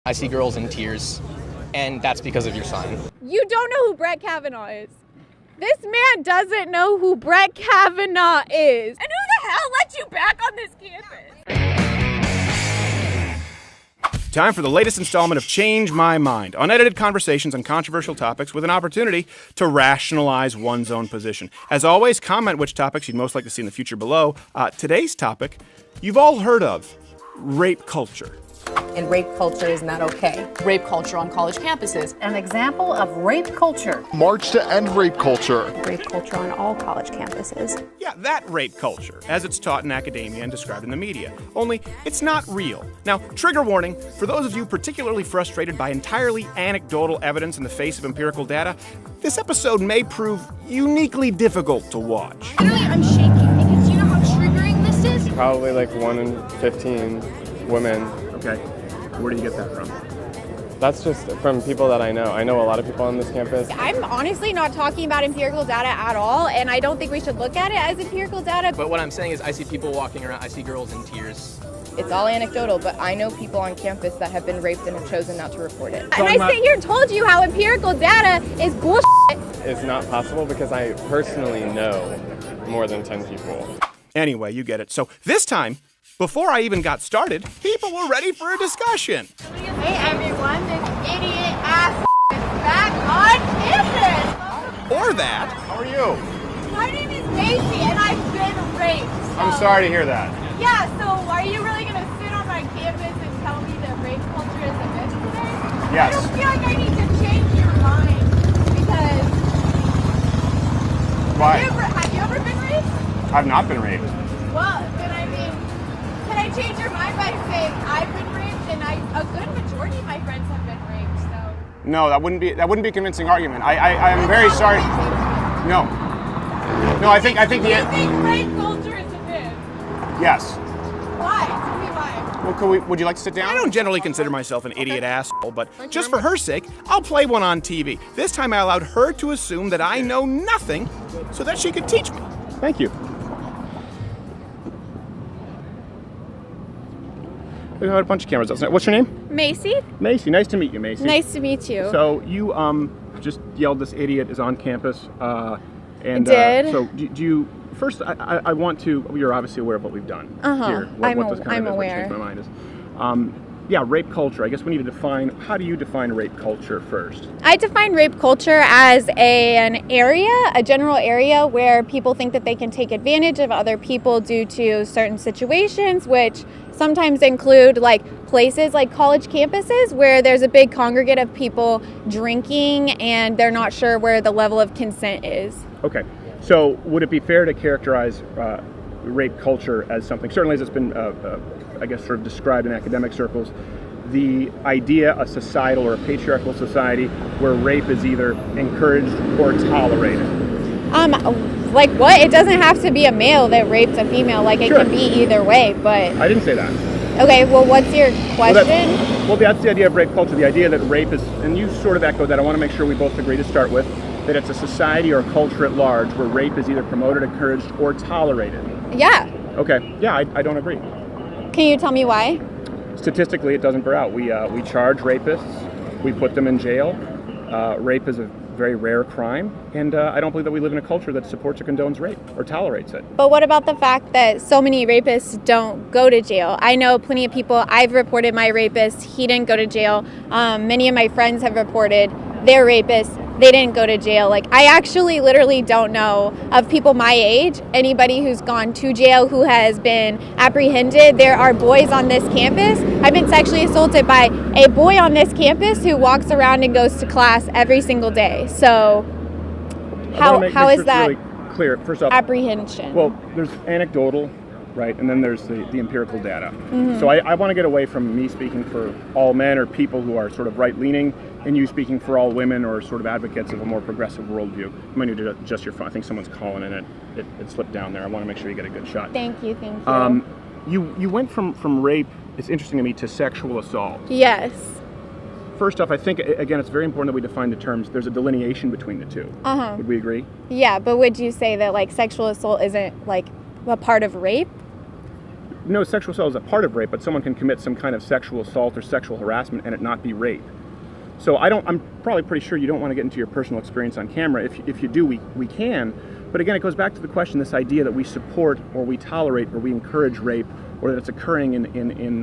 I see girls in tears, and that's because of your sign. You don't know who Brett Kavanaugh is. This man doesn't know who Brett Kavanaugh is. And who the hell let you back on this campus? Time for the latest installment of Change My Mind, unedited conversations on controversial topics with an opportunity to rationalize one's own position. As always, comment which topics you'd most like to see in the future below. Today's topic, you've all heard of, rape culture. And rape culture is not okay. Rape culture on college campuses. An example of rape culture. March to end rape culture. Rape culture on all college campuses. Yeah, that rape culture, as it's taught in academia and described in the media. Only, it's not real. Now, trigger warning, for those of you particularly frustrated by entirely anecdotal evidence in the face of empirical data, this episode may prove uniquely difficult to watch. Literally, I'm shaking because you know how triggering this is? Probably like 1 in 15 women. Okay, where do you get that from? That's just from people that I know. I know a lot of people on this campus. I'm honestly not talking about empirical data at all, and I don't think we should look at it as empirical data. But what I'm saying is I see people walking around, I see girls in tears. It's all anecdotal, but I know people on campus that have been raped and have chosen not to report it. And I sit here and told you how empirical data is bullshit. It's not possible because I personally know more than 10 people. Anyway, you get it. So this time, before I even got started, people were ready for a discussion. Hey everyone, this idiot ass is back on campus. Or that. How are you? My name is Macy and I've been raped. I'm sorry to hear that. Yeah, so are you really gonna sit on my campus and tell me that rape culture is a myth today? Yes. I don't feel like I need to change your mind because Why? have you ever been raped? I've not been raped. Well, then I mean, can I change your mind by saying I've been raped and a good majority of my friends have been raped, so. No, that wouldn't be a convincing argument. I'm very sorry. No. No, I think Do you think rape culture is a myth? yes. Why? Tell me why. Well, would you like to sit down? I don't generally consider myself an idiot asshole, but just for her sake, I'll play one on TV. This time I allowed her to assume that I know nothing so that she could teach me. Thank you. We got a bunch of cameras outside. What's your name? Macy? Macy. Nice to meet you, Macy. Nice to meet you. So you just yelled this idiot is on campus. And did. So do you first? I want to. You're obviously aware of what we've done here. What this kind I'm of is, aware. What changed my mind is. Yeah, rape culture. I guess we need to define. How do you define rape culture first? I define rape culture as a general area where people think that they can take advantage of other people due to certain situations, which sometimes include like places like college campuses where there's a big congregate of people drinking and they're not sure where the level of consent is. Okay. So would it be fair to characterize rape culture as something, certainly as it's been, I guess, sort of described in academic circles, the idea, a societal or a patriarchal society where rape is either encouraged or tolerated? Like what? It doesn't have to be a male that raped a female. Like it Sure. can be either way, but. I didn't say that. Okay, well, what's your question? Well, that's the idea of rape culture, the idea that rape is, and you sort of echoed that, I want to make sure we both agree to start with, that it's a society or a culture at large where rape is either promoted, encouraged, or tolerated. Yeah. Okay, yeah, I don't agree. Can you tell me why? Statistically, it doesn't bear out. We charge rapists, we put them in jail. Rape is a very rare crime, and I don't believe that we live in a culture that supports or condones rape or tolerates it. But what about the fact that so many rapists don't go to jail? I know plenty of people. I've reported my rapist. He didn't go to jail. Many of my friends have reported their rapists. They didn't go to jail. Like, I actually literally don't know of people my age, anybody who's gone to jail, who has been apprehended. There are boys on this campus. I've been sexually assaulted by a boy on this campus who walks around and goes to class every single day. So how is that really clear? First off, apprehension? Well, there's anecdotal, right, and then there's the empirical data. Mm-hmm. So I want to get away from me speaking for all men or people who are sort of right-leaning, and you speaking for all women or sort of advocates of a more progressive worldview. You might need to adjust your phone. I think someone's calling and it slipped down there. I want to make sure you get a good shot. Thank you. You went from rape, it's interesting to me, to sexual assault. Yes. First off, I think, again, it's very important that we define the terms. There's a delineation between the two. Uh-huh. Would we agree? Yeah, but would you say that like sexual assault isn't like a part of rape? no, sexual assault is a part of rape, but someone can commit some kind of sexual assault or sexual harassment and it not be rape. So I'm probably pretty sure you don't want to get into your personal experience on camera. If you do, we can. But again, it goes back to the question, this idea that we support or we tolerate or we encourage rape, or that it's occurring in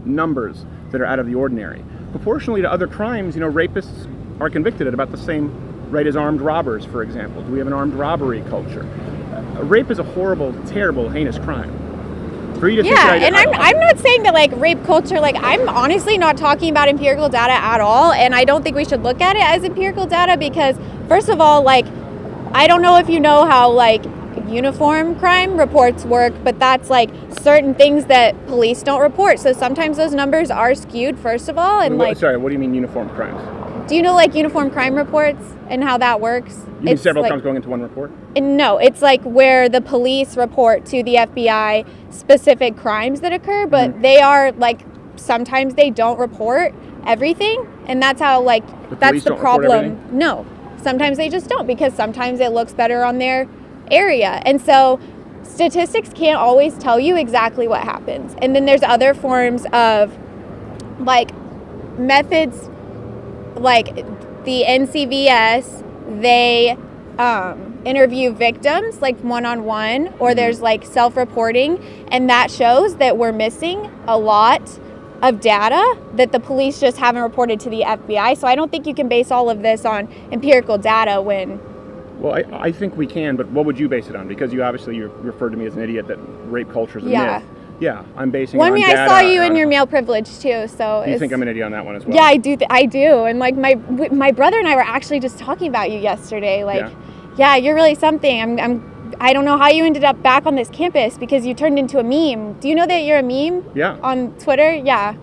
numbers that are out of the ordinary. Proportionally to other crimes, rapists are convicted at about the same rate as armed robbers, for example. Do we have an armed robbery culture? Rape is a horrible, terrible, heinous crime. For you to think that and I'm not saying that like rape culture, like I'm honestly not talking about empirical data at all, and I don't think we should look at it as empirical data because first of all, like I don't know if you know how like uniform crime reports work, but that's like certain things that police don't report. So sometimes those numbers are skewed, first of all, and Sorry, what do you mean uniform crimes? Do you know like uniform crime reports and how that works? You mean several crimes going into one report? No, it's like where the police report to the FBI specific crimes that occur, but they are like sometimes they don't report everything, and that's how like that's the problem. No, sometimes they just don't because sometimes it looks better on their area, and so statistics can't always tell you exactly what happens. And then there's other forms of like methods. Like the NCVS, they interview victims like one-on-one, or there's like self-reporting, and that shows that we're missing a lot of data that the police just haven't reported to the FBI. So I don't think you can base all of this on empirical data when... Well, I think we can, but what would you base it on? Because you referred to me as an idiot that rape culture is a myth. Yeah, I'm basing it on data. I saw you in your male privilege too, so you think I'm an idiot on that one as well? Yeah, I do. I do, and like my brother and I were actually just talking about you yesterday. Like, yeah you're really something. I don't know how you ended up back on this campus because you turned into a meme. Do you know that you're a meme? Yeah. On Twitter, yeah.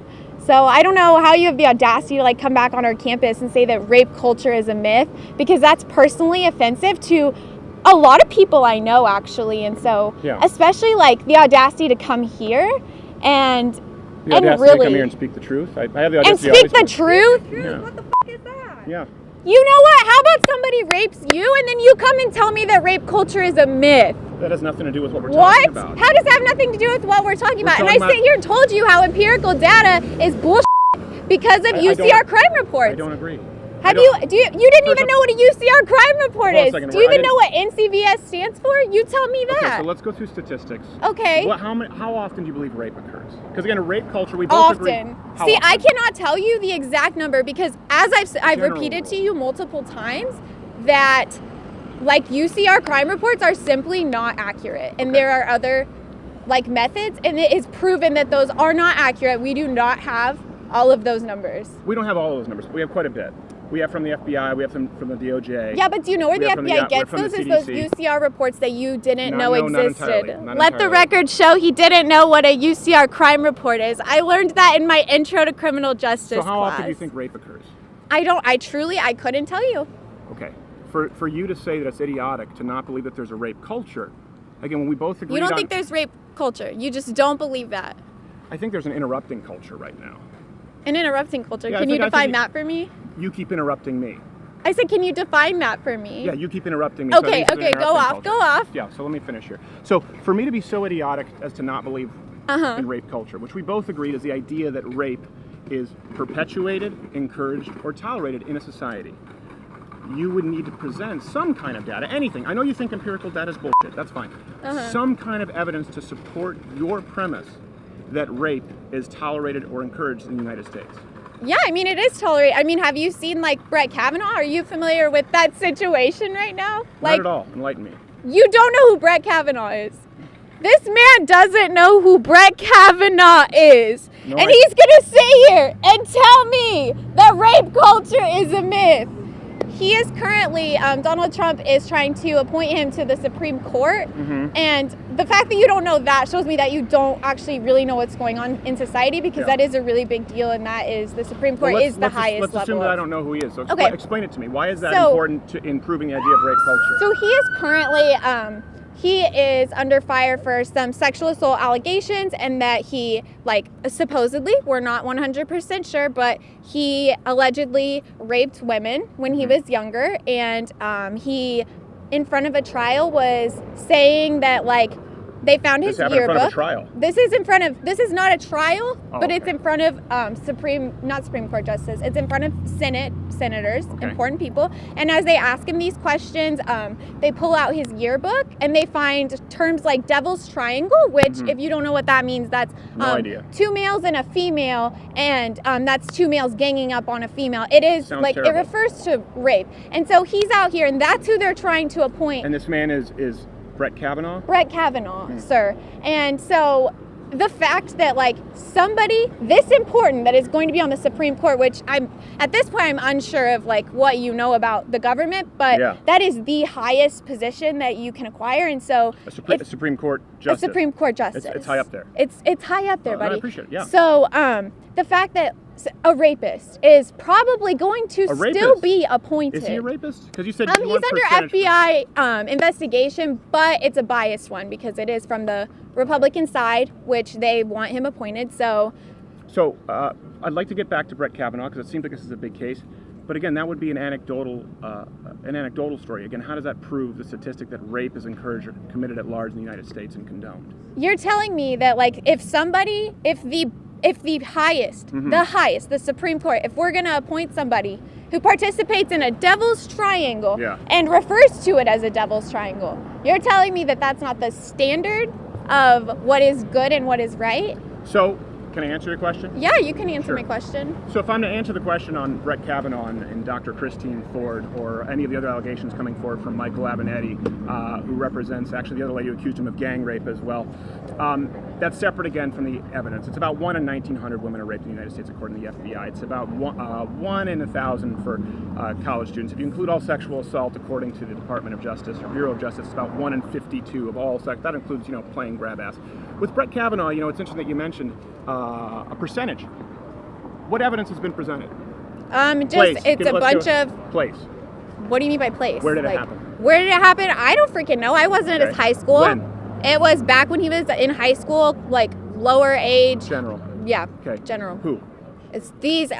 So I don't know how you have the audacity to like come back on our campus and say that rape culture is a myth, because that's personally offensive to a lot of people I know, actually. And so especially like the audacity to come here and the audacity really to come here and speak the truth. I have the audacity and speak the truth. Yeah. What the is that? Yeah. You know what? How about somebody rapes you and then you come and tell me that rape culture is a myth? That has nothing to do with what we're talking about. How does that have nothing to do with what we're talking about? And I sit here and told you how empirical data is bullshit because of UCR crime reports. I don't agree. You didn't even know what a UCR crime report is. Do you even know what NCVS stands for? You tell me that. Okay, so let's go through statistics. Okay. How often do you believe rape occurs? Because again, a rape culture, we both agree. See, I cannot tell you the exact number because as I've repeated to you multiple times that like UCR crime reports are simply not accurate, and there are other like methods, and it is proven that those are not accurate. We do not have all of those numbers. We don't have all of those numbers, but we have quite a bit. We have from the FBI, we have from the DOJ. Yeah, but do you know where the FBI gets those? Is those UCR reports that you didn't know existed. Let the record show he didn't know what a UCR crime report is. I learned that in my intro to criminal justice class. So how often do you think rape occurs? I couldn't tell you. Okay. For you to say that it's idiotic to not believe that there's a rape culture, again, when we both agree You don't think there's rape culture. You just don't believe that. I think there's an interrupting culture right now. An interrupting culture? Yeah, Can you define that for me? You keep interrupting me. I said, can you define that for me? Yeah, you keep interrupting me. Okay, go off. Yeah, so let me finish here. So for me to be so idiotic as to not believe in rape culture, which we both agreed is the idea that rape is perpetuated, encouraged, or tolerated in a society, you would need to present some kind of data, anything. I know you think empirical data is bullshit, that's fine. Some kind of evidence to support your premise that rape is tolerated or encouraged in the United States. Yeah, I mean, it is tolerated. I mean, have you seen, like, Brett Kavanaugh? Are you familiar with that situation right now? Not at all. Enlighten me. You don't know who Brett Kavanaugh is. This man doesn't know who Brett Kavanaugh is. No, and he's going to sit here and tell me that rape culture is a myth. He is currently, Donald Trump is trying to appoint him to the Supreme Court. And the fact that you don't know that shows me that you don't actually really know what's going on in society, because that is a really big deal, and that is the Supreme Court is the highest level. Let's assume that I don't know who he is. So explain it to me. Why is that important to improving the idea of rape culture? So he is currently, he is under fire for some sexual assault allegations, and that he, like, supposedly, we're not 100% sure, but he allegedly raped women when he was younger, and he, in front of a trial, was saying that, like, They found his This happened in yearbook. front of a trial. This is not a trial, Oh, but it's okay. in front of not Supreme Court justice. It's in front of senators, Okay. important people. And as they ask him these questions, they pull out his yearbook and they find terms like devil's triangle, which if you don't know what that means, that's No idea. 2 males and a female, and that's 2 males ganging up on a female. It is Sounds like terrible. it refers to rape. And so he's out here, and that's who they're trying to appoint. And this man is Brett Kavanaugh? Brett Kavanaugh, sir. And so the fact that like somebody this important that is going to be on the Supreme Court, which at this point I'm unsure of like what you know about the government, but Yeah. that is the highest position that you can acquire. And so A Supreme Court justice. a Supreme Court justice. It's high up there. It's high up there, Well, I buddy. appreciate it, yeah. So the fact that a rapist is probably going to A still rapist? be appointed. Is he a rapist? Because you said you He's want under percentage- FBI investigation, but it's a biased one because it is from the Republican side, which they want him appointed. So So I'd like to get back to Brett Kavanaugh because it seems like this is a big case. But again, that would be an anecdotal story. Again, how does that prove the statistic that rape is encouraged or committed at large in the United States and condoned? you're telling me that like if the highest, the Supreme Court, if we're going to appoint somebody who participates in a devil's triangle Yeah. and refers to it as a devil's triangle, you're telling me that that's not the standard of what is good and what is right? So, can I answer your question? Yeah, you can answer Sure. my question. So if I'm to answer the question on Brett Kavanaugh and Dr. Christine Ford or any of the other allegations coming forward from Michael Avenatti, who represents actually the other lady who accused him of gang rape as well, that's separate again from the evidence. It's about 1 in 1,900 women are raped in the United States according to the FBI. It's about 1 in 1,000 for college students. If you include all sexual assault according to the Department of Justice or Bureau of Justice, it's about 1 in 52 of all sex. That includes, playing grab ass. With Brett Kavanaugh, it's interesting that you mentioned a percentage. What evidence has been presented? Place. It's a bunch of. Place. What do you mean by place? Where did it Like, happen? Where did it happen? I don't freaking know. I wasn't at his Okay. high school. When? It was back when he was in high school, like lower age. General. Yeah. Okay. General. Who? It's these.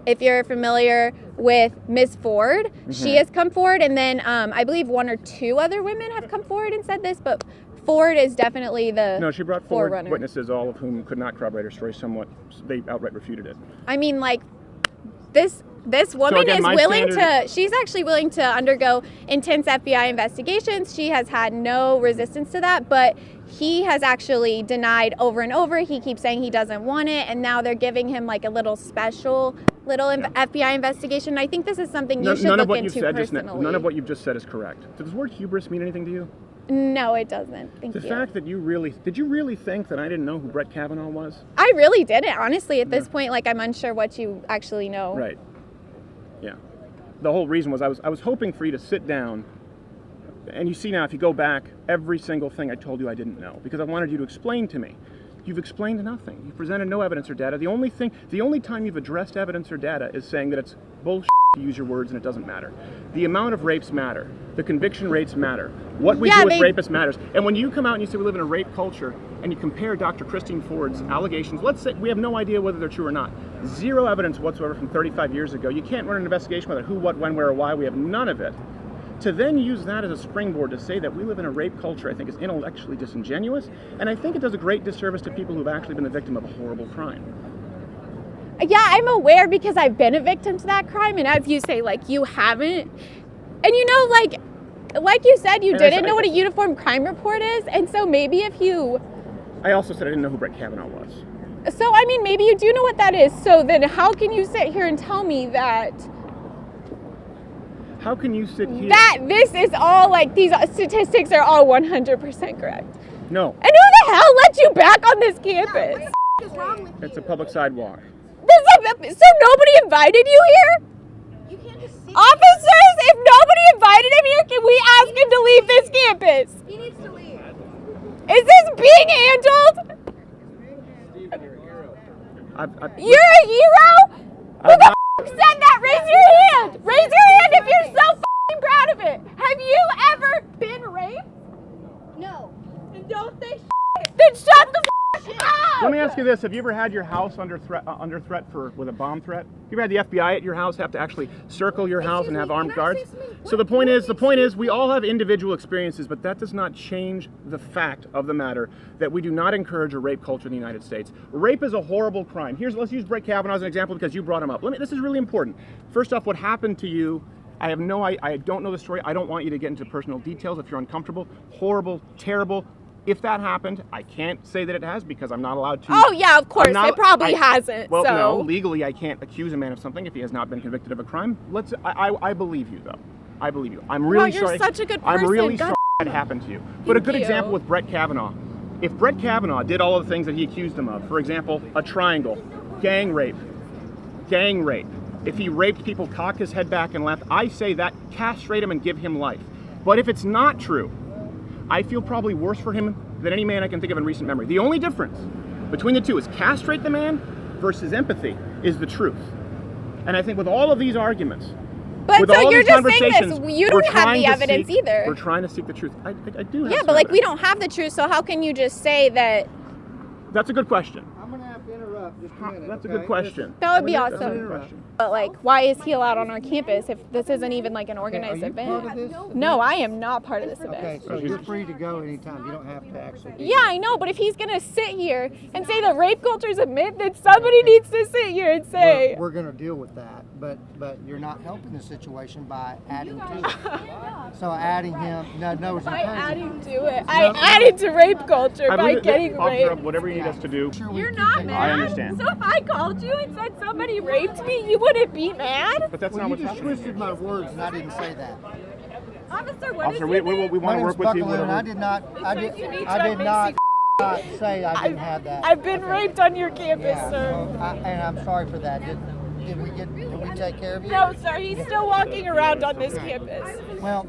If you're familiar with Ms. Ford, she has come forward, and then I believe 1 or 2 other women have come forward and said this, but Ford is definitely the No, she brought forward forerunner. witnesses, all of whom could not corroborate her story. They outright refuted it. I mean, like this woman again, is my willing standard- to. She's actually willing to undergo intense FBI investigations. She has had no resistance to that, but he has actually denied over and over. He keeps saying he doesn't want it, and now they're giving him like a little special FBI investigation. I think this is something you should None of look what you've into said personally. none of what you've just said is correct. Does the word hubris mean anything to you? No, it doesn't. Thank The you. fact that did you really think that I didn't know who Brett Kavanaugh was? I really didn't. Honestly, at this point, like I'm unsure what you actually know. Right. Yeah. The whole reason was I was hoping for you to sit down, and you see now if you go back, every single thing I told you I didn't know because I wanted you to explain to me. You've explained nothing. You've presented no evidence or data. The only time you've addressed evidence or data is saying that it's bullshit to use your words and it doesn't matter. The amount of rapes matter. The conviction rates matter. What we do with rapists matters. And when you come out and you say we live in a rape culture and you compare Dr. Christine Ford's allegations, let's say we have no idea whether they're true or not. Zero evidence whatsoever from 35 years ago. You can't run an investigation whether who, what, when, where, or why. We have none of it. To then use that as a springboard to say that we live in a rape culture, I think is intellectually disingenuous, and I think it does a great disservice to people who've actually been the victim of a horrible crime. Yeah, I'm aware because I've been a victim to that crime, and as you say, like you haven't, and like you said, you didn't know what a uniform crime report is, and so maybe if you. I also said I didn't know who Brett Kavanaugh was. So I mean, maybe you do know what that is. So then, how can you sit here and tell me that? How can you sit here? That this is all like these statistics are all 100% correct. No. And who the hell let you back on this campus? What is wrong with It's a public sidewalk. So nobody invited you here? you? Can't just see. Officers, if nobody invited him here, can we ask him to leave this campus? He needs to leave. Is this being handled? You're a hero? Who the f*** said that? Raise your hand! Raise your hand if you're so f***ing proud of it! Have you ever been raped? No. Then don't say shit! Then shut the f*** up! Let me ask you this: have you ever had your house under threat with a bomb threat? You ever had the FBI at your house have to actually circle your house and have armed guards? So the point is, we all have individual experiences, but that does not change the fact of the matter that we do not encourage a rape culture in the United States. Rape is a horrible crime. Let's use Brett Kavanaugh as an example because you brought him up. This is really important. First off, what happened to you? I don't know the story. I don't want you to get into personal details if you're uncomfortable. Horrible, terrible. If that happened, I can't say that it has because I'm not allowed to. Oh yeah, of course. It probably hasn't. Well, so. no, legally I can't accuse a man of something if he has not been convicted of a crime. I believe you though. I believe you. I'm really you're sorry. Such a good person. I'm really God. sorry that happened to you. But a good example with Brett Kavanaugh. If Brett Kavanaugh did all of the things that he accused him of, for example, a triangle, gang rape. If he raped people, cocked his head back and left, I say that castrate him and give him life. But if it's not true, I feel probably worse for him than any man I can think of in recent memory. The only difference between the two is castrate the man versus empathy is the truth. And I think with all of these arguments, but with so all you're these just saying conversations, this. You don't have the evidence either. We're trying to seek the truth. I do have Yeah, some but like we evidence. don't have the truth, so how can you just say that? That's a good question. I'm going to have to interrupt just a minute. That's a good question. That would be That's awesome. a good question. But like, why is he allowed on our campus if this isn't even like an organized Are you event? part of this? No, I am not part of this event. Okay, so you're free to go anytime. You don't have to actually be Yeah, I know, but if he's gonna sit here and say that rape culture is a myth, then somebody needs to sit here and say. We're going to deal with that, but you're not helping the situation by adding to it. So adding him, no, it's By encouraging. adding to it, I added to rape culture I by believe that getting Officer, raped. whatever you need us to do. Sure we You're keep not things- mad. I understand. So if I called you and said somebody raped me, you wouldn't be mad? But that's Well, not you what's just happening. twisted my words, and I didn't say that. Officer, what Officer, is we your name? want My to name's work with you. Buckaloon. I did not. I did not say I didn't have that. I've been raped on your campus, Yeah, sir. well, and I'm sorry for that. Did we take care of you? No, sir, he's still walking around on this campus. Well,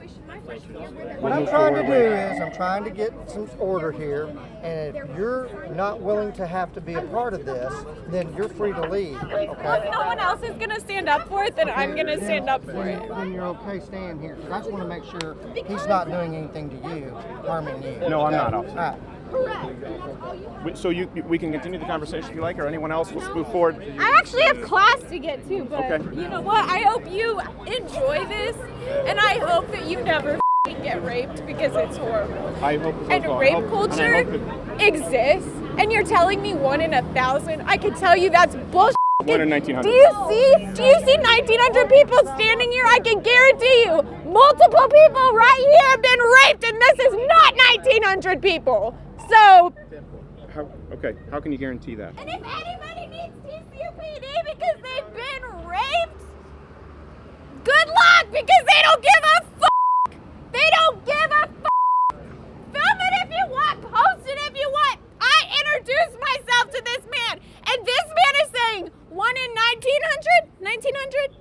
what I'm trying to do is I'm trying to get some order here, and if you're not willing to have to be a part of this, then you're free to leave. Well, if Okay. no one else is going to stand up for it, then I'm going to stand up for it. Then you're okay staying here, because I just want to make sure he's not doing anything to you, harming you. No, I'm Okay? not, officer. All right. So we can continue the conversation if you like, or anyone else. Let's move forward. I actually have class to get to, but Okay. you know what? I hope you enjoy this, and I hope that you never get raped because it's horrible. I hope so as And well. rape I hope culture that exists, and you're telling me 1 in 1,000? I can tell you that's bullshit. 1 in 1,900. Do you see 1,900 people standing here? I can guarantee you, multiple people right here have been raped, and this is not 1,900 people. So, How can you guarantee that? and if anybody needs TCUPD because they've been raped, good luck, because they don't give a fuck. They don't give a fuck. Film it if you want, post it if you want. I introduced myself to this man, and this man is saying 1 in 1,900? 1,900?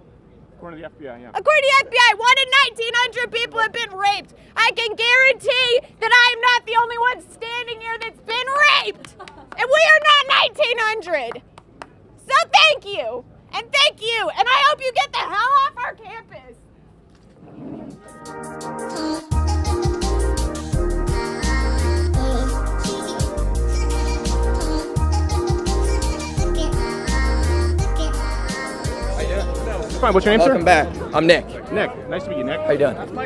According to the FBI, yeah. According to the FBI, 1 in 1,900 people have been raped. I can guarantee that I am not the only one standing here that's been raped. And we are not 1,900. So thank you. And thank you. And I hope you get the hell off our campus. Fine, what's your name, Welcome sir? back. I'm Nick. Nick. Nice to meet you, Nick. How you doing? I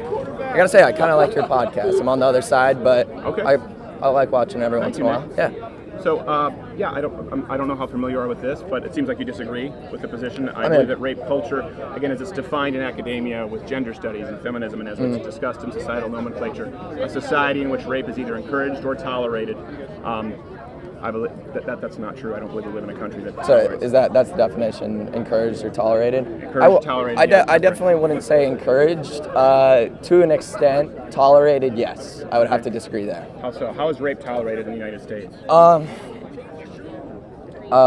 gotta say, I kind of like your podcast. I'm on the other side, but Okay. I like watching every once in a while. Nick. Yeah. So, I don't know how familiar you are with this, but it seems like you disagree with the position. I I'm believe in. that rape culture, again, as it's defined in academia with gender studies and feminism, and as it's discussed in societal nomenclature, a society in which rape is either encouraged or tolerated. I believe that's not true. I don't believe we live in a country that So tolerates. that's the definition? Encouraged or tolerated? Encouraged, tolerated, I yeah, that's right. definitely wouldn't say encouraged. To an extent, tolerated, yes. I would have to disagree there. How so? How is rape tolerated in the United States?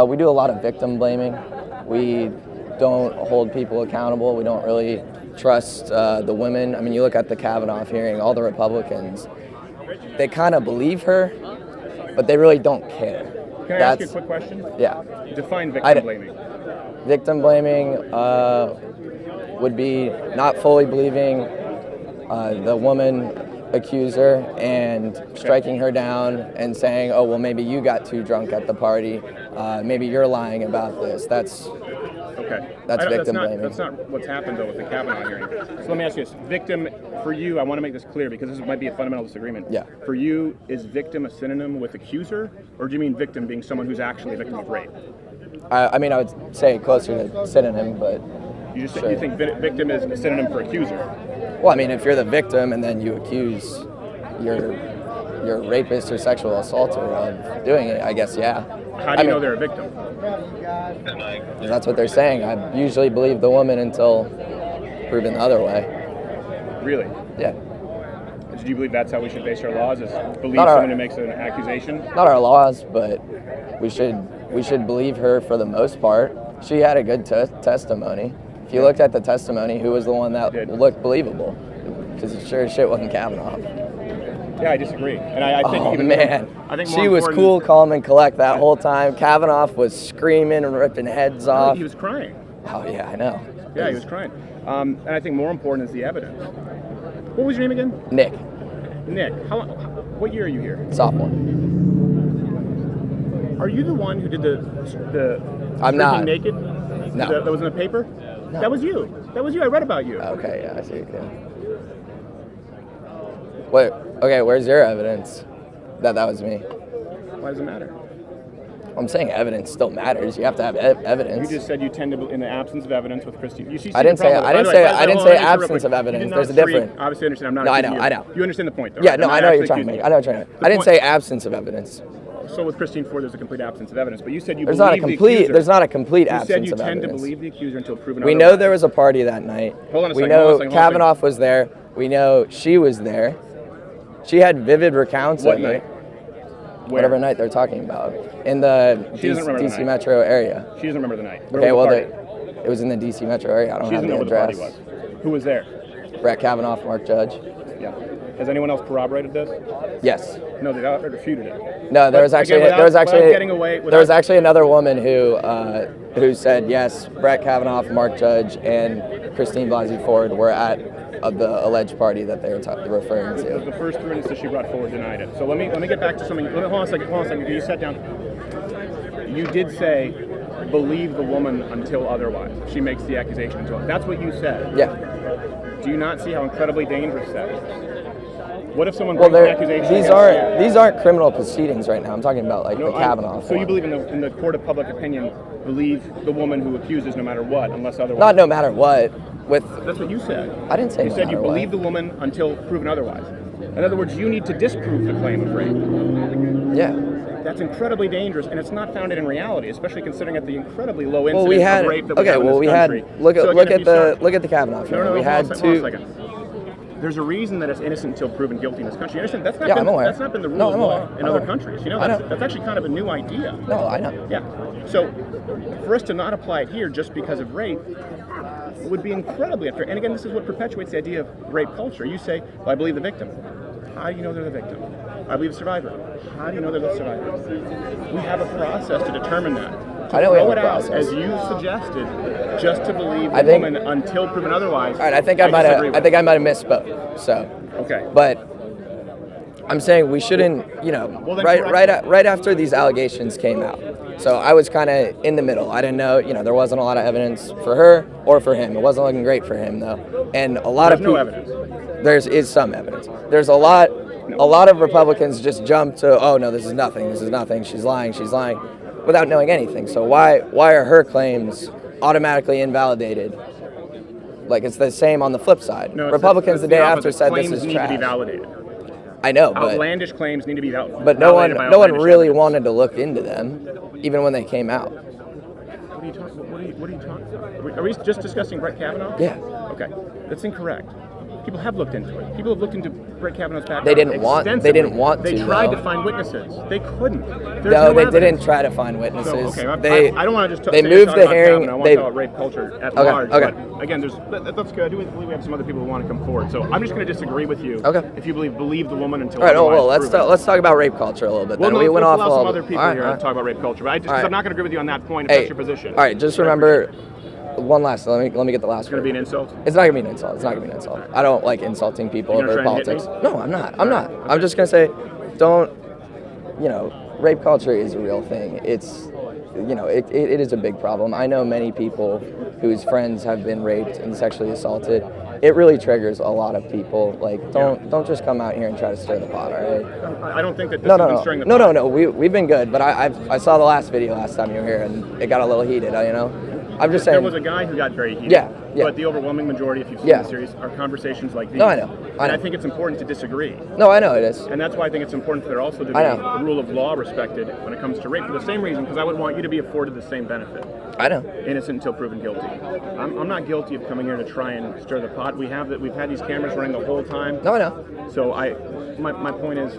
We do a lot of victim blaming. We don't hold people accountable. We don't really trust the women. I mean, you look at the Kavanaugh hearing, all the Republicans, they kind of believe her, but they really don't care. Can I ask you a quick question? Yeah. Define I victim d- blaming. Victim blaming would be not fully believing the woman accuser and striking her down and saying, oh, well, maybe you got too drunk at the party. Maybe you're lying about this. That's victim blaming. That's not what's happened, though, with the Kavanaugh hearing. So let me ask you this. Victim, for you, I want to make this clear because this might be a fundamental disagreement. Yeah. For you, is victim a synonym with accuser? Or do you mean victim being someone who's actually a victim of rape? I mean, I would say closer to synonym, but You just sure. you think victim is a synonym for accuser? Well, I mean, if you're the victim and then you accuse your rapist or sexual assaulter of doing it, I guess, yeah. How do you know they're a victim? That's what they're saying. I usually believe the woman until proven the other way. Really? Yeah. Do you believe that's how we should base our laws? Is believe Not our- someone who makes an accusation? Not our laws, but we should believe her for the most part. She had a good testimony. If you looked at the testimony, who was the one that looked believable? Because it sure as shit wasn't Kavanaugh. Yeah, I disagree. And I think Oh even man, I think she was cool, calm, and collect that whole time. Kavanaugh was screaming and ripping heads off. He was crying. Oh yeah, I know. Yeah, he was crying. And I think more important is the evidence. What was your name again? Nick. Nick. What year are you here? Sophomore. Are you the one who did the I'm not. naked? No. That was in the paper? No. That was you. That was you. I read about you. Okay, yeah, I see. Yeah. Wait. Okay, where's your evidence that was me? Why does it matter? I'm saying evidence still matters. You have to have evidence. You just said you tend to, in the absence of evidence with Christine. You see, I didn't say absence of evidence. There's a difference. Obviously, I understand. I'm not. No, I accusing know. you. I know. You understand the point, though. Yeah, right? no, I'm I not know what you're actually trying to make. accusing I know what you're trying to make. I didn't say absence of evidence. So with Christine Ford, there's a complete absence of evidence. But you said you There's believe not a complete. the accuser. There's not a complete You absence said you of tend evidence. to believe the accuser until proven We otherwise. know there was a party that night. Hold on a we second, know hold on a second, hold on a second. Kavanaugh was there. We know she was there. She had vivid recounts What of night? it. Whatever night they're talking about in the She doesn't remember the DC night. Metro area. She doesn't remember the night. Where Okay, was well, the party? it was in the DC Metro area. I don't She have doesn't know the where the address. party was. Who was there? Brett Kavanaugh, Mark Judge. Yeah. Has anyone else corroborated this? Yes. No, they refuted it. No, there was But actually again, there was actually another woman who said yes. Brett Kavanaugh, Mark Judge, and Christine Blasey Ford were at the alleged party that they were referring to. The first three witnesses she brought forward denied it. So let me get back to something. Hold on a second. You sat down. You did say, believe the woman until otherwise. She makes the accusation until. That's what you said. Yeah. Do you not see how incredibly dangerous that is? What if someone Well, brings an accusation? these aren't criminal proceedings right now. I'm talking about like the Kavanaugh. So you believe in the court of public opinion, believe the woman who accuses no matter what, unless otherwise. Not no matter what. That's what you said. I didn't say you no said you matter what. believe the woman until proven otherwise. In other words, you need to disprove the claim of rape. Yeah. That's incredibly dangerous, and it's not founded in reality, especially considering at the incredibly low incidence Well, we had of rape that we have in this country. look So at again, the Kavanaugh. No, we had hold on a two. second. There's a reason that it's innocent until proven guilty in this country. You understand? That's not Yeah, been, I'm aware. That's not been the rule No, of I'm law aware. in I'm other aware. countries. You know, I know. that's actually kind of a new idea. No, I know. Yeah. So for us to not apply it here just because of rape would be incredibly unfair. And again, this is what perpetuates the idea of rape culture. You say, well, I believe the victim. How do you know they're the victim? I believe the survivor. How do you know they're the survivor? We have a process to determine that. To I know we have throw a it out, process. as you suggested, just to believe the I think- woman until proven otherwise. All right, I think I might disagree have. with I think I might have misspoke. So. Okay. But I'm saying we shouldn't. Well, then right after these allegations came out. So I was kind of in the middle. I didn't know. There wasn't a lot of evidence for her or for him. It wasn't looking great for him though. And a lot There's of no people. evidence. There is some evidence. There's a lot of Republicans just jump to, oh no, this is nothing, she's lying, without knowing anything. So why are her claims automatically invalidated? Like it's the same on the flip side. No, Republicans it's the day after opposite. said this Claims is need trash. to be validated. I know, but Outlandish claims need to be validated. but no one outlandish really evidence. wanted to look into them, even when they came out. What are you talking about? Are we just discussing Brett Kavanaugh? Yeah. Okay, that's incorrect. People have looked into it. People have looked into Brett Kavanaugh's background. They didn't want They to, tried though. to find witnesses. They couldn't. There's No, they evidence. didn't try to find witnesses. So, okay, They I don't want to just they say moved talk the about hearing. Kavanaugh. I want They to talk about rape culture at Okay, large. okay. But again, that's good. I do believe we have some other people who want to come forward. So I'm just going to disagree with you. Okay. If you believe the woman until all right. Oh well, otherwise let's talk about rape culture a little bit. Well, Then no, we went let's off allow all some other people all right, here all to right. talk about rape culture. But All right. I'm not going to agree with you on that point. If Hey, that's your position. all right, just remember, One last. Let me get the last. It's going to be an insult? It's not gonna be an insult. It's not gonna be an insult. I don't like insulting people You're over gonna try and hit politics. me? No, I'm not. I'm just gonna say, don't. Rape culture is a real thing. It's, it is a big problem. I know many people whose friends have been raped and sexually assaulted. It really triggers a lot of people. Like, don't just come out here and try to stir the pot, all right? I don't think that this has been stirring the pot. No. We've been good, but I saw the last video last time you were here, and it got a little heated. I'm just saying. There was a guy who got very heated. Yeah. But the overwhelming majority, if you've seen the series, are conversations like these. No, I know. And I think it's important to disagree. No, I know it is. And that's why I think it's important for there also to be a rule of law respected when it comes to rape, for the same reason, because I would want you to be afforded the same benefit. I know. Innocent until proven guilty. I'm not guilty of coming here to try and stir the pot. We've had these cameras running the whole time. No, I know. So my point is,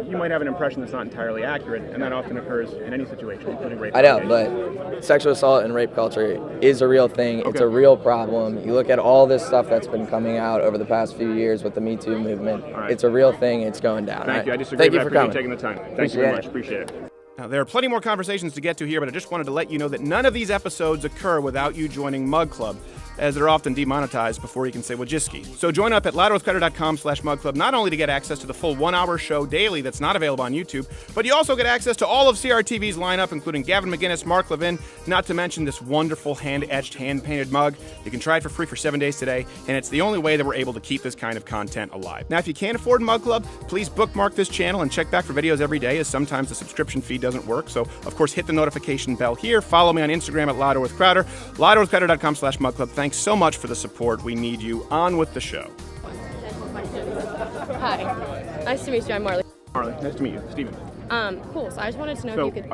you might have an impression that's not entirely accurate, and that often occurs in any situation, including rape. I know, but sexual assault and rape culture is a real thing. It's a real problem. You look at all this stuff that's been coming out over the past few years with the Me Too movement. Right. It's a real thing. It's going down. Thank you. I disagree. Thank you but for I appreciate coming. taking the time. Thank you very much. Appreciate it. Now, there are plenty more conversations to get to here, but I just wanted to let you know that none of these episodes occur without you joining Mug Club, as they're often demonetized before you can say Wojcicki. So join up at louderwithcrowder.com/mugclub, not only to get access to the full 1-hour show daily that's not available on YouTube, but you also get access to all of CRTV's lineup, including Gavin McGinnis, Mark Levin, not to mention this wonderful hand-etched, hand-painted mug. You can try it for free for 7 days today, and it's the only way that we're able to keep this kind of content alive. Now, if you can't afford Mug Club, please bookmark this channel and check back for videos every day, as sometimes the subscription feed doesn't work. So, of course, hit the notification bell here. Follow me on Instagram at louderwithcrowder, louderwithcrowder.com/mugclub. Thanks so much for the support. We need you. On with the show. Hi. Nice to meet you. I'm Marley. Marley, nice to meet you. Steven. Cool. So I just wanted to know if you could...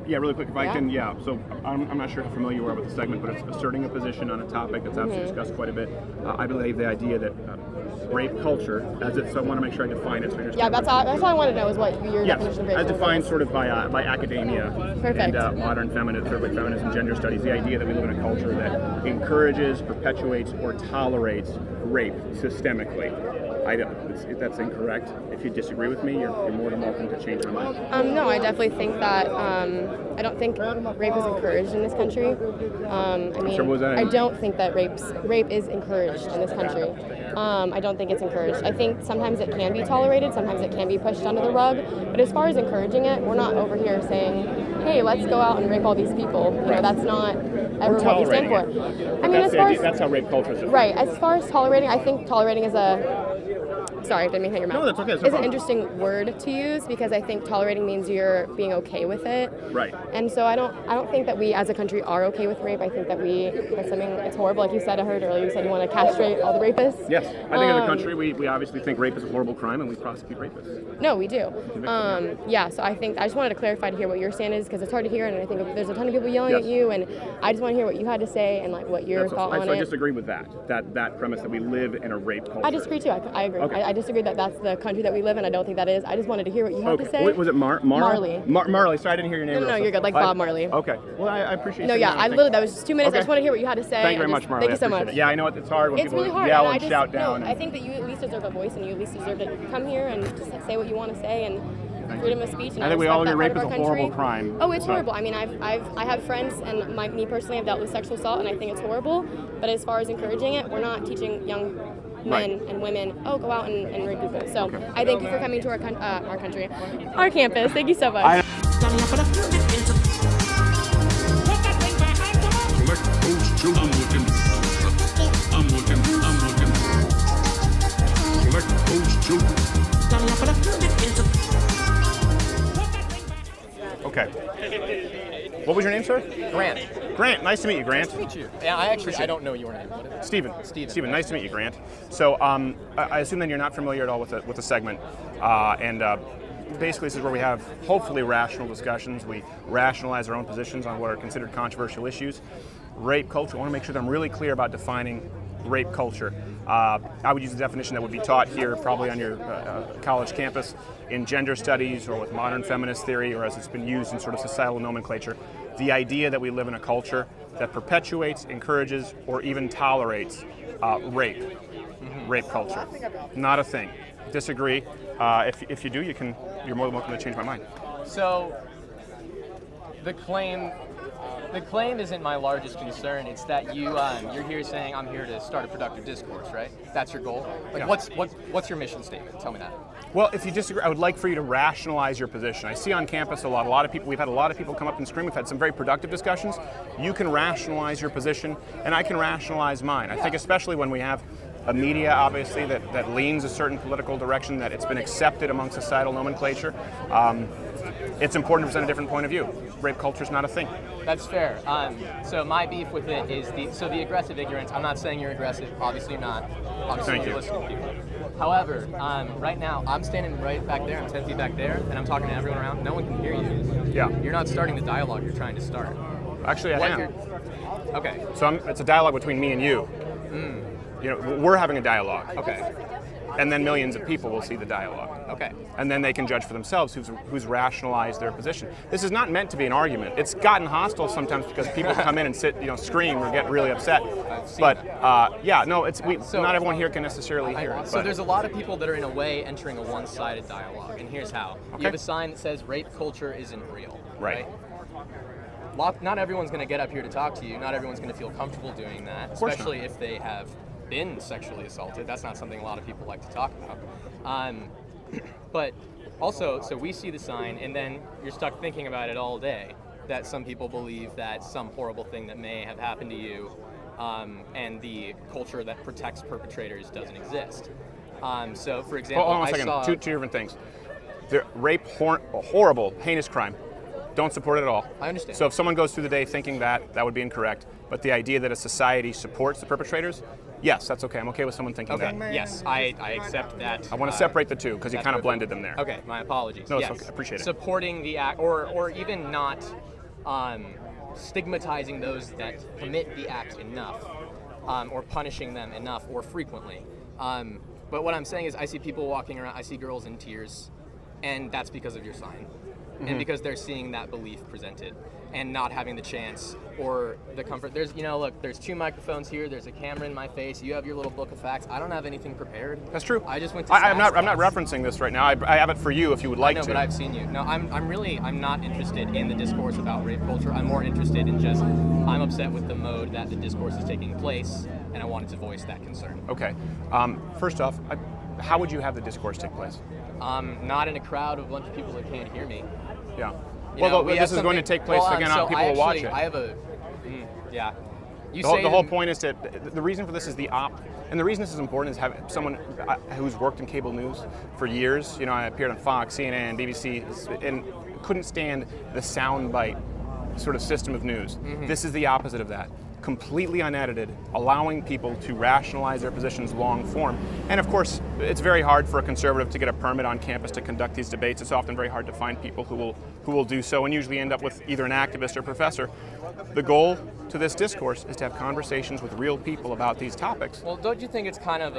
Yeah, really quick, if I can, so I'm not sure how familiar you are with the segment, but it's asserting a position on a topic that's obviously discussed quite a bit. I believe the idea that rape culture, so I want to make sure I define it. So yeah, that's all I want to know is what your definition of rape culture is. As defined sort of by academia and modern feminism, gender studies, the idea that we live in a culture that encourages, perpetuates, or tolerates rape systemically. That's incorrect. If you disagree with me, you're more than welcome to change my mind. No, I definitely think that I don't think rape is encouraged in this country. I don't think that rape is encouraged in this country. I don't think it's encouraged. I think sometimes it can be tolerated, sometimes it can be pushed under the rug. But as far as encouraging it, we're not over here saying, "Hey, let's go out and rape all these people." That's not ever what we stand for. That's how rape culture is. Right. As far as tolerating, I think tolerating is Sorry, I didn't mean to hit your mouth. No, that's okay. It's an interesting word to use because I think tolerating means you're being okay with it. Right. And so I don't think that we as a country are okay with rape. I think that that's something it's horrible. Like you said, I heard earlier, you said you want to castrate all the rapists. Yes. I think as a country we obviously think rape is a horrible crime and we prosecute rapists. No, we do. So I just wanted to clarify to hear what your stand is because it's hard to hear and I think there's a ton of people yelling at you and I just want to hear what you had to say and like what your thought on it. I disagree with that premise that we live in a rape culture. I disagree too. I agree. Okay. I disagree that that's the country that we live in. I don't think that is. I just wanted to hear what you had to say. Was it Marley? Marley. Sorry, I didn't hear your name. No, you're good. Like Bob Marley. Okay. Well, I appreciate. No, yeah, that was just 2 minutes. Okay. I just want to hear what you had to say. Thank you very much, Marley. Thank you so much. Yeah, I know it's hard when people really hard, yell and shout down. No, I think that you at least deserve a voice, and you at least deserve to come here and just say what you want to say and freedom of speech. And I think we all agree rape is a horrible crime. Oh, it's horrible. I mean, I have friends, and me personally, I've dealt with sexual assault, and I think it's horrible. But as far as encouraging it, we're not teaching young men and women, go out and rape people. So I thank you for coming to our country, our campus. Thank you so much. Okay. What was your name, sir? Grant. Grant, nice to meet you, Grant. Nice to meet you. Yeah, I don't know your name. Steven, nice to meet you, Grant. So I assume then you're not familiar at all with the segment, basically this is where we have hopefully rational discussions. We rationalize our own positions on what are considered controversial issues. Rape culture, I want to make sure that I'm really clear about defining rape culture. I would use the definition that would be taught here probably on your college campus in gender studies or with modern feminist theory or as it's been used in sort of societal nomenclature. The idea that we live in a culture that perpetuates, encourages, or even tolerates rape. Rape culture. Not a thing. Disagree. If you do, you're more than welcome to change my mind. So the claim The claim isn't my largest concern. It's that you're here saying I'm here to start a productive discourse, right? That's your goal. Like, what's your mission statement? Tell me that. Well, if you disagree, I would like for you to rationalize your position. I see on campus a lot of people. We've had a lot of people come up and scream. We've had some very productive discussions. You can rationalize your position, and I can rationalize mine. I think especially when we have a media, obviously, that leans a certain political direction, that it's been accepted among societal nomenclature. It's important to present a different point of view. Rape culture is not a thing. That's fair. So my beef with it is the aggressive ignorance. I'm not saying you're aggressive. Obviously you're not. Obviously you're listening to people. However, right now I'm standing right back there. I'm 10 feet back there, and I'm talking to everyone around. No one can hear you. Yeah. You're not starting the dialogue you're trying to start. Actually, I am. Okay. So it's a dialogue between me and you. You know, we're having a dialogue. Okay. And then millions of people will see the dialogue. Okay. And then they can judge for themselves who's rationalized their position. This is not meant to be an argument. It's gotten hostile sometimes because people come in and scream or get really upset. But not everyone here can necessarily hear it. So there's a lot of people that are in a way entering a one-sided dialogue, and here's how. Okay. You have a sign that says rape culture isn't real. Right. Not everyone's going to get up here to talk to you. Not everyone's going to feel comfortable doing that, especially if they have been sexually assaulted. That's not something a lot of people like to talk about. But also, so we see the sign, and then you're stuck thinking about it all day, that some people believe that some horrible thing that may have happened to you, and the culture that protects perpetrators doesn't exist. So, for example, hold on a second. Two different things. Rape, horrible, heinous crime. Don't support it at all. I understand. So if someone goes through the day thinking that would be incorrect. But the idea that a society supports the perpetrators, yes, that's okay. I'm okay with someone thinking that. Yes, I accept that. I want to separate the two because you kind of blended them there. Okay, my apologies. No, yes. it's okay. I appreciate it. Supporting the act, or even not stigmatizing those that commit the act enough, or punishing them enough or frequently. But what I'm saying is I see people walking around, I see girls in tears, and that's because of your sign. And because they're seeing that belief presented and not having the chance or the comfort. There's 2 microphones here. There's a camera in my face. You have your little book of facts. I don't have anything prepared. That's true. I just went to I'm not referencing this right now. I have it for you if you would like to. No, but I've seen you. No, I'm not interested in the discourse about rape culture. I'm more interested in just, I'm upset with the mode that the discourse is taking place, and I wanted to voice that concern. Okay. First off, how would you have the discourse take place? Not in a crowd of a bunch of people that can't hear me. Yeah. This is going to take place again. People will watch it. I have a. Yeah. The whole point is that the reason for this is and the reason this is important is have someone who's worked in cable news for years. You know, I appeared on Fox, CNN, BBC, and couldn't stand the soundbite sort of system of news. This is the opposite of that. Completely unedited, allowing people to rationalize their positions long form. And of course, it's very hard for a conservative to get a permit on campus to conduct these debates. It's often very hard to find people who will do so, and usually end up with either an activist or professor. The goal to this discourse is to have conversations with real people about these topics. Well, don't you think it's kind of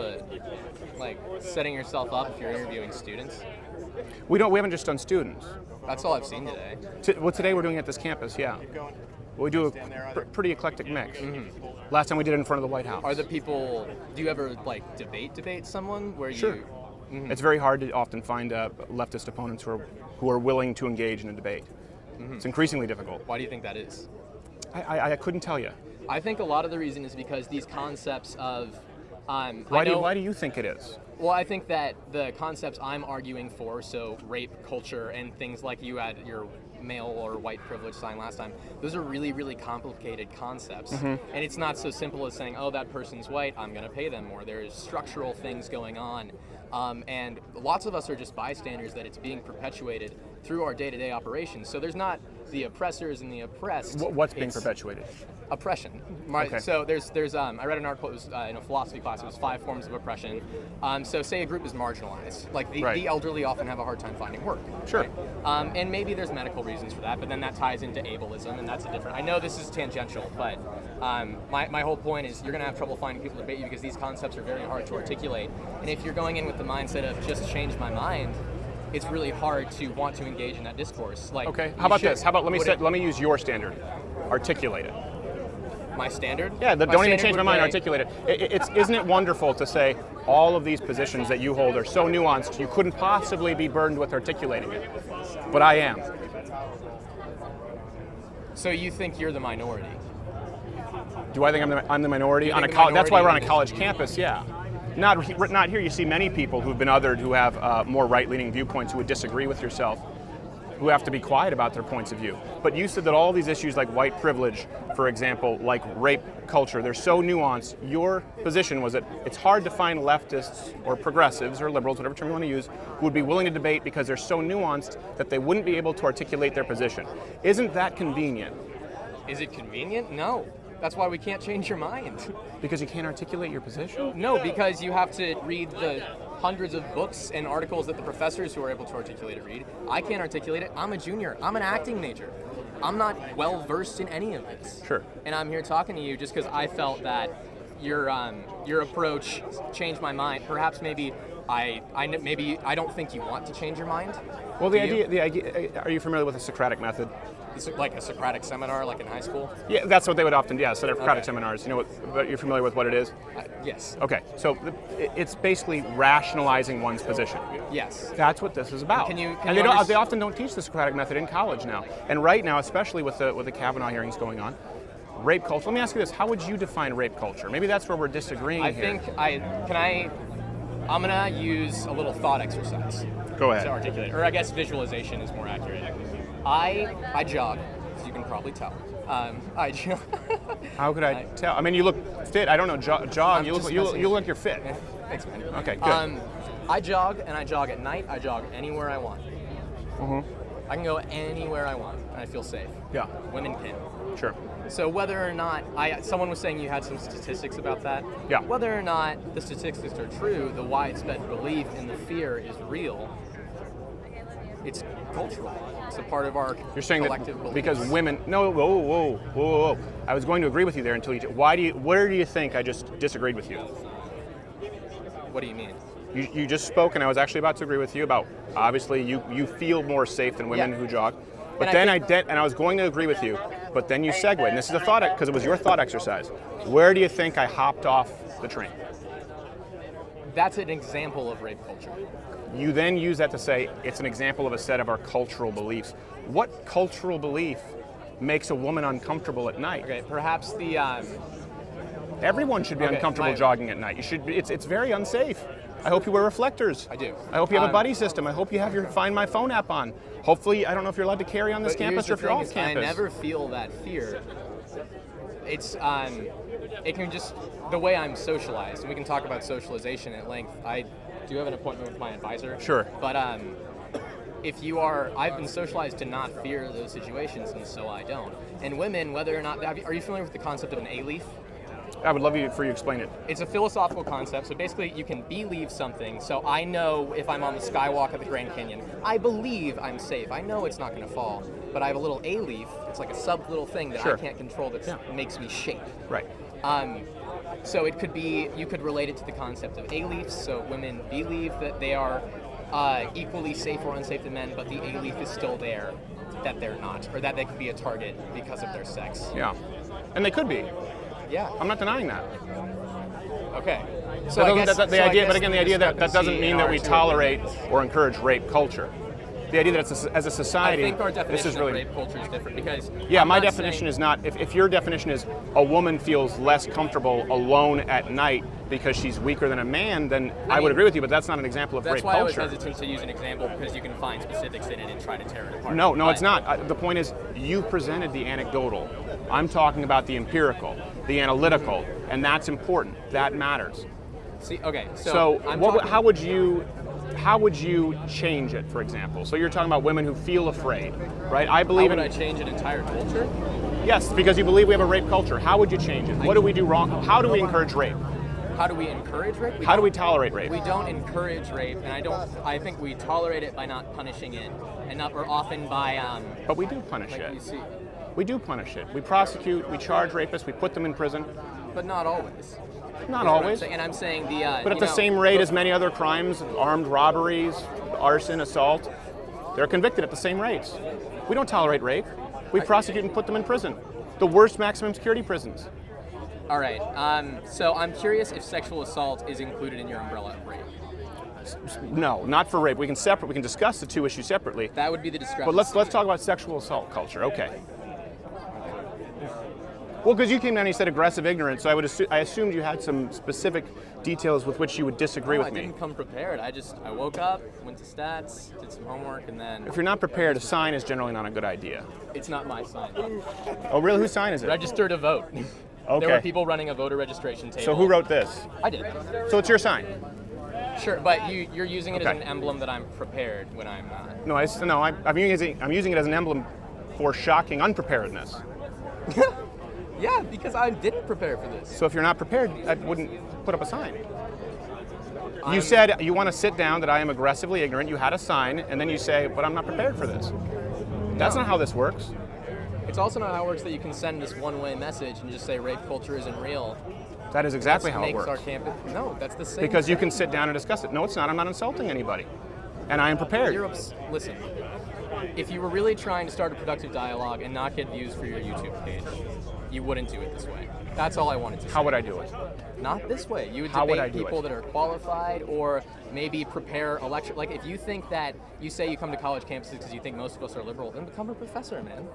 setting yourself up if you're interviewing students? We haven't just done students. That's all I've seen today. Today we're doing it at this campus, yeah. We do a pretty eclectic mix. Last time we did it in front of the White House. Are the people? Do you ever debate someone where Sure. you? It's very hard to often find leftist opponents who are willing to engage in a debate. It's increasingly difficult. Why do you think that is? I couldn't tell you. I think a lot of the reason is because these concepts of. Why do you think it is? Well, I think that the concepts I'm arguing for, so rape culture and things like you had your male or white privilege sign last time, those are really, really complicated concepts. And it's not so simple as saying, oh, that person's white, I'm going to pay them more. There's structural things going on. And lots of us are just bystanders that it's being perpetuated through our day-to-day operations. So there's not the oppressors and the oppressed. What's being perpetuated? Oppression. Okay. So there's I read an article, it was in a philosophy class, it was 5 forms of oppression. So say a group is marginalized, like the elderly often have a hard time finding work. Sure. Right? And maybe there's medical reasons for that, but then that ties into ableism, and that's a different, I know this is tangential, but my whole point is you're gonna have trouble finding people to debate you because these concepts are very hard to articulate. And if you're going in with the mindset of just change my mind, it's really hard to want to engage in that discourse. Okay, how about this? How about let me use your standard. Articulate it. My standard? Yeah, don't even change my mind, articulate it. Isn't it wonderful to say all of these positions that you hold are so nuanced you couldn't possibly be burdened with articulating it? But I am. So you think you're the minority? Do I think I'm the minority You on a think the college? That's why we're on a minority college is- campus. Yeah. Not here. You see many people who've been othered who have more right-leaning viewpoints who would disagree with yourself, who have to be quiet about their points of view. But you said that all these issues like white privilege, for example, like rape culture, they're so nuanced. Your position was that it's hard to find leftists or progressives or liberals, whatever term you want to use, who would be willing to debate because they're so nuanced that they wouldn't be able to articulate their position. Isn't that convenient? Is it convenient? No. That's why we can't change your mind. Because you can't articulate your position? No, because you have to read the hundreds of books and articles that the professors who are able to articulate it read. I can't articulate it. I'm a junior. I'm an acting major. I'm not well versed in any of this. Sure. And I'm here talking to you just because I felt that your approach changed my mind. Perhaps maybe I don't think you want to change your mind. Well, the idea. Are you familiar with the Socratic method? It's like a Socratic seminar, like in high school. Yeah, that's what they would often. Yeah, Socratic Okay. seminars. You know what? You're familiar with what it is? Yes. Okay, so it's basically rationalizing one's position. Yes. That's what this is about. They often don't teach the Socratic method in college now. And right now, especially with the Kavanaugh hearings going on, rape culture. Let me ask you this: how would you define rape culture? Maybe that's where we're disagreeing here. I'm gonna use a little thought exercise. Go ahead. To articulate, or I guess visualization is more accurate. I jog, as you can probably tell. I jog. How could I tell? I mean, you look fit. I don't know. Jog. You look like you're fit. Thanks, man. Okay, good. I jog, and I jog at night. I jog anywhere I want. Mm-hmm. I can go anywhere I want, and I feel safe. Yeah. Women can. Sure. So whether or not someone was saying you had some statistics about that. Yeah. Whether or not the statistics are true, the widespread belief in the fear is real. It's cultural. It's a part of our You're saying collective that beliefs. because women. No, whoa. I was going to agree with you there until you. Where do you think I just disagreed with you? What do you mean? You just spoke, and I was actually about to agree with you about obviously you feel more safe than women who jog. But then I was going to agree with you, but then you segued, and this is a thought because it was your thought exercise. Where do you think I hopped off the train? That's an example of rape culture. You then use that to say it's an example of a set of our cultural beliefs. What cultural belief makes a woman uncomfortable at night? Okay, perhaps the. Everyone should be uncomfortable jogging at night. You should. It's very unsafe. I hope you wear reflectors. I do. I hope you have a buddy system. I hope you have your Find My Phone app on. Hopefully, I don't know if you're allowed to carry on this campus or if you're off campus. I never feel that fear. It's it can just the way I'm socialized, and we can talk about socialization at length. I do have an appointment with my advisor. Sure. But I've been socialized to not fear those situations, and so I don't. And women, whether or not, are you familiar with the concept of an A-leaf? I would love for you to explain it. It's a philosophical concept. So basically, you can believe something. So I know if I'm on the skywalk at the Grand Canyon, I believe I'm safe. I know it's not going to fall. But I have a little A-leaf. It's like a little thing that I can't control that makes me shake. Right. So it could be, you could relate it to the concept of A-leafs. So women believe that they are equally safe or unsafe than men, but the A-leaf is still there, that they're not, or that they could be a target because of their sex. Yeah. And they could be. Yeah. I'm not denying that. Okay. So the idea that doesn't mean that we tolerate or encourage rape culture. The idea that as a society, I think our definition this is really of rape culture is different because my definition is not. If your definition is a woman feels less comfortable alone at night because she's weaker than a man, then I would agree with you. But that's not an example of rape culture. That's why I was hesitant to use an example because you can find specifics in it and try to tear it apart. No, it's not. The point is, you presented the anecdotal. I'm talking about the empirical, the analytical, and that's important. That matters. See, okay. How would you change it, for example? So you're talking about women who feel afraid, right? I believe How would I change an entire culture? Yes, because you believe we have a rape culture. How would you change it? What do we do wrong? How do we encourage rape? How do we encourage rape? How do we tolerate rape? We don't encourage rape, and I think we tolerate it by not punishing it, or often by. But we do punish it. We do punish it. We prosecute. We charge rapists. We put them in prison. But not always. Not always. And I'm saying But at the same rate as many other crimes, armed robberies, arson, assault, they're convicted at the same rates. We don't tolerate rape. We prosecute and put them in prison. The worst maximum security prisons. All right. So I'm curious if sexual assault is included in your umbrella of rape. No, not for rape. We can discuss the two issues separately. That would be the discrepancy. But let's talk about sexual assault culture. Okay. Well, because you came down and you said aggressive ignorance, so I assumed you had some specific details with which you would disagree with me. I didn't come prepared. I woke up, went to stats, did some homework, and then... If you're not prepared, a sign is generally not a good idea. It's not my sign. Oh, really? Whose sign is it? Register to vote. Okay. There were people running a voter registration table. So who wrote this? I did. So it's your sign? Sure, but you're using it as an emblem that I'm prepared when I'm not. No, I'm using it as an emblem for shocking unpreparedness. Yeah, because I didn't prepare for this. So if you're not prepared, I wouldn't put up a sign. You said you want to sit down, that I am aggressively ignorant. You had a sign, and then you say, but I'm not prepared for this. That's not how this works. It's also not how it works that you can send this one-way message and just say rape culture isn't real. That is exactly how it works. Our campus. No, that's the same. Because you can sit down and discuss it. No, it's not. I'm not insulting anybody. And I am prepared. Listen, if you were really trying to start a productive dialogue and not get views for your YouTube page, you wouldn't do it this way. That's all I wanted to say. How would I do it? Not this way. You would debate people that are qualified, or maybe prepare a lecture. Like, if you think that you say you come to college campuses because you think most of us are liberal, then become a professor, man.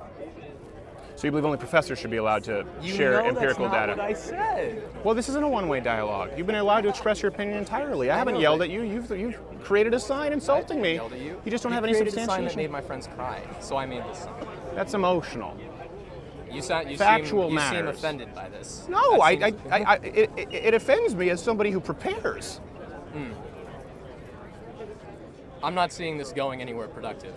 So you believe only professors should be allowed to share empirical data? That's not what I said. Well, this isn't a one-way dialogue. You've been allowed to express your opinion entirely. I haven't yelled at you. You've created a sign insulting me. Yelled at you. You just don't have any substantiation. You created a sign that made my friends cry, so I made this sign. That's emotional. You Factual matters. seem offended by this. No, it offends me as somebody who prepares. I'm not seeing this going anywhere productive.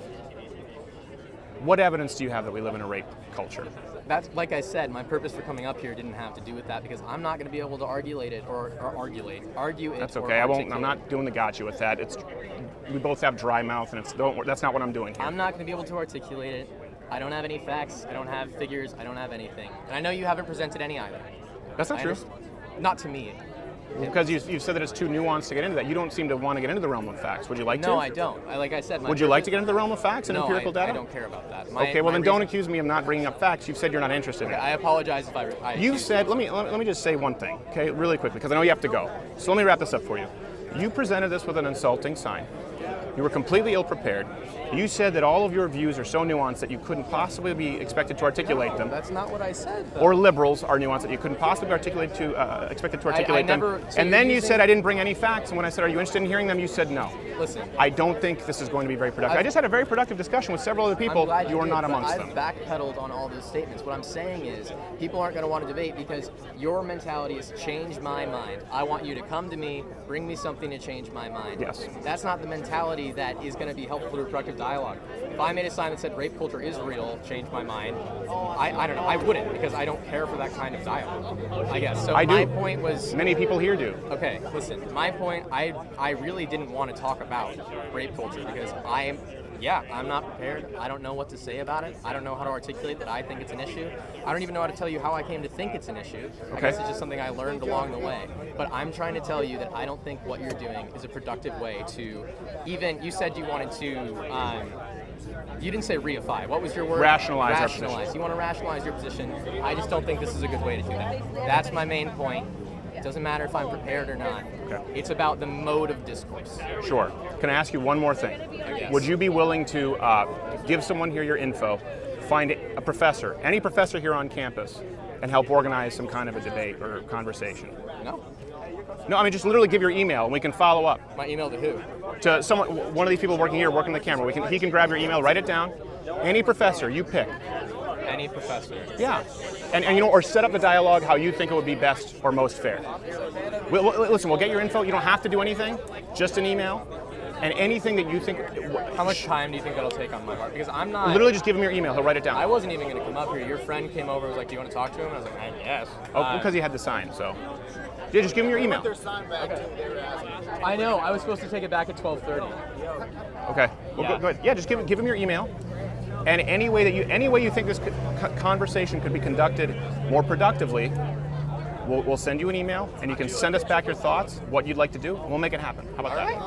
What evidence do you have that we live in a rape culture? That's, like I said, my purpose for coming up here didn't have to do with that, because I'm not going to be able to argue it. That's okay. I'm not doing the gotcha with that. We both have dry mouth, and that's not what I'm doing here. I'm not going to be able to articulate it. I don't have any facts. I don't have figures. I don't have anything. And I know you haven't presented any either. That's not true. Not to me. Because you've said that it's too nuanced to get into that. You don't seem to want to get into the realm of facts. Would you like to? No, I don't. Like I said, would you like to get into the realm of facts and empirical data? I don't care about that. Okay, well then don't accuse me of not bringing up facts. You've said you're not interested in it. I apologize if I You've said, let me just say one thing, okay, really quickly, because I know you have to go. So let me wrap this up for you. You presented this with an insulting sign. You were completely ill-prepared. You said that all of your views are so nuanced that you couldn't possibly be expected to articulate them. That's not what I said, though. Or liberals are nuanced that you couldn't possibly expected to articulate them. And then you said I didn't bring any facts, and when I said, are you interested in hearing them, you said no. Listen. I don't think this is going to be very productive. I just had a very productive discussion with several other people. You are not amongst them. I've backpedaled on all those statements. What I'm saying is, people aren't going to want to debate because your mentality is change my mind. I want you to come to me, bring me something to change my mind. Yes. That's not the mentality that is going to be helpful to productive dialogue. If I made a sign that said rape culture is real, change my mind, I don't know, I wouldn't, because I don't care for that kind of dialogue, I guess. So my point was... Many people here do. Okay, listen, my point, I really didn't want to talk about rape culture because I'm not prepared. I don't know what to say about it. I don't know how to articulate that I think it's an issue. I don't even know how to tell you how I came to think it's an issue. Okay. I guess it's just something I learned along the way. But I'm trying to tell you that I don't think what you're doing is a productive way to even, you said you wanted to, you didn't say reify. What was your word? Rationalize our position. You want to rationalize your position. I just don't think this is a good way to do that. That's my main point. It doesn't matter if I'm prepared or not. Okay. It's about the mode of discourse. Sure. Can I ask you one more thing? Yes. Would you be willing to give someone here your info, find a professor, any professor here on campus, and help organize some kind of a debate or conversation? No. No, I mean just literally give your email and we can follow up. My email to who? To someone, one of these people working here, working the camera. He can grab your email, write it down. Any professor, you pick. Any professor. Yeah. And or set up the dialogue how you think it would be best or most fair. Listen, we'll get your info. You don't have to do anything, just an email. And anything that you think... How much time do you think that'll take on my part? Because I'm not... Literally just give him your email. He'll write it down. I wasn't even going to come up here. Your friend came over and was like, do you want to talk to him? And I was like, I guess. Oh, because he had the sign, so... Yeah, just give him your email. Okay. I know. I was supposed to take it back at 12:30. Okay. Well, go ahead. Yeah, just give him your email. And any way you think this conversation could be conducted more productively, we'll send you an email, and you can send us back your thoughts, what you'd like to do, and we'll make it happen. How about that?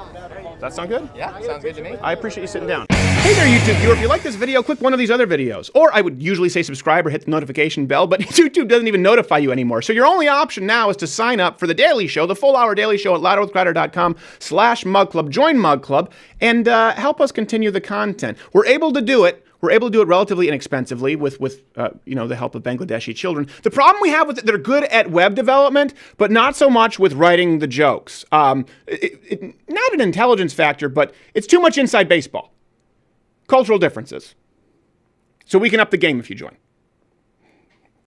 Does that sound good? Yeah, sounds good to me. I appreciate you sitting down. Hey there, YouTube viewer. If you like this video, click one of these other videos. Or I would usually say subscribe or hit the notification bell, but YouTube doesn't even notify you anymore. So your only option now is to sign up for The Daily Show, the full-hour Daily Show at louderwithcrowder.com/Mug Club. Join Mug Club and help us continue the content. We're able to do it. who are able to do it relatively inexpensively with the help of Bangladeshi children. The problem we have with it, they're good at web development, but not so much with writing the jokes. Not an intelligence factor, but it's too much inside baseball. Cultural differences. So we can up the game if you join.